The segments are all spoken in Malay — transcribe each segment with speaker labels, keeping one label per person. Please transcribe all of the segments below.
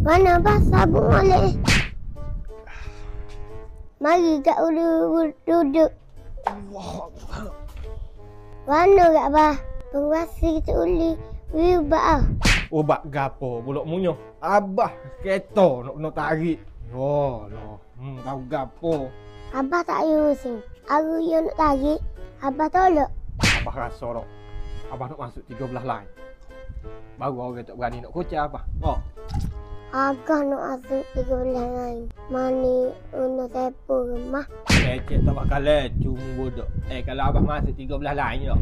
Speaker 1: Mana Abah sabun molek? Mari kat duduk. Mana kat Abah? Penguasa kita uli ubat ah.
Speaker 2: Ubat gapo buluk munyo. Abah kereta nak tarik. Yo loh. Tahu gapo.
Speaker 1: Abah tak payah pusing. Aku yang nak tarik, Abah tolak.
Speaker 2: Abah rasa dah. Abah nak masuk 13 lain. Baru orang tak berani nak kocak Abah. Oh.
Speaker 1: Agak nak masuk 13 lain. Mani nak sepo rumah.
Speaker 2: Cek tak bakal cuma bodoh. Kalau Abah masuk 13 lain tak.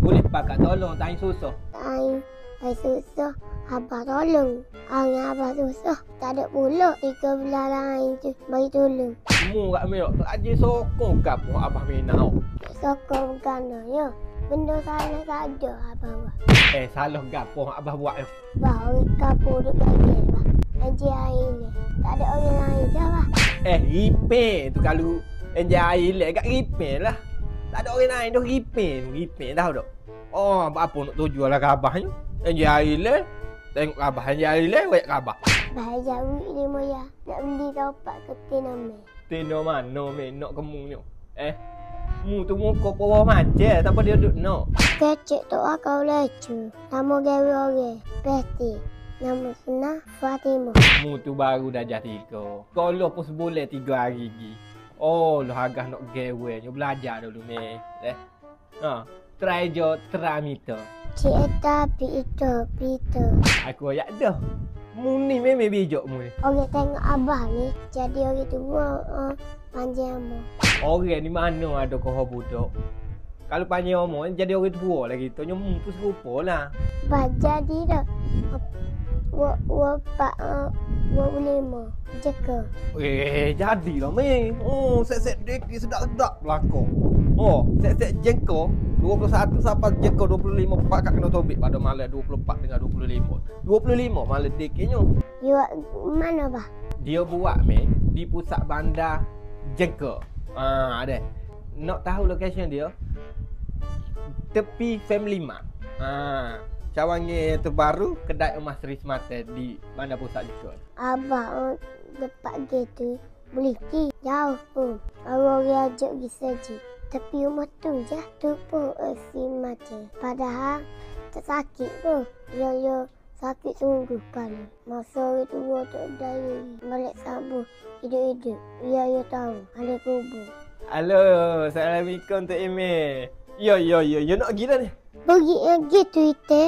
Speaker 2: Boleh pakat tolong tanya susah.
Speaker 1: Tanya susah. Abah tolong. Hari Abah susah. Tak ada pula 13 lain tu. Bagi tolong.
Speaker 2: Mu kat Merok tak ada sokong kat pun Abah minat.
Speaker 1: Sokong bukan ya. Benda salah tak ada Abah buat.
Speaker 2: Salah gapo Abah buat tu.
Speaker 1: Bah, orang kapur duduk gagal bah. Anjir air ni. Tak ada orang lain dah bah.
Speaker 2: Ripin tu kalau enjak air lek kat ripin lah. Tak ada orang lain tu ripin tahu tak? Oh, apa nak tuju lah ke Abah ni? Enjak air lek. Tengok Abah enjak air lek, wek Abah.
Speaker 1: Bah, jauh ni moya. Nak beli topak ke tinam ni.
Speaker 2: Tino mana me nak kemunyo. Mu tu muka bawah macam tak apa dia duduk nak.
Speaker 1: Kecik tu kau lecu. Nama gawe orang. Peti. Nama senang Fatimah.
Speaker 2: Mu tu baru dah jadi 3. Kalau pun sebulan 3 hari lagi. Oh, lo agak nak gawe nyo belajar dulu me. Try jo tramita.
Speaker 1: Cik tapi itu.
Speaker 2: Aku ayak dah. Mu ni memang bijak mu ni.
Speaker 1: Orang tengok Abah ni jadi orang tua panjang mu.
Speaker 2: Orang ni mana ada kau budak. Kalau panjang umur jadi orang tua lah gitu. Nyom tu serupa lah.
Speaker 1: Bah jadi dah. Wapak 25 jeka.
Speaker 2: Jadilah me. Oh, set deki sedap-sedap belakang. Oh, set jengko 21 sampai jengko 25 pakak kena tobik pada malam 24 dengan 25. 25 malam dekinya.
Speaker 1: You mana bah?
Speaker 2: Dia buat me di pusat bandar Jengko. Ada. Nak tahu location dia? Tepi Family Mart. Cawangan terbaru kedai emas Sri Semata di bandar pusat Jengko.
Speaker 1: Abah dekat gitu boleh pergi jauh pun. Orang ajak pergi saja. Tapi rumah tu jatuh pun si macam. Padahal tak sakit pun. Ya sakit sungguh kali. Masa orang tua tak daya. Balik sabun hidup-hidup. Ya tahu ada kubur.
Speaker 2: Halo, Assalamualaikum Tok Emil. Yo, nak pergi dah ni.
Speaker 1: Pergi gitu itu.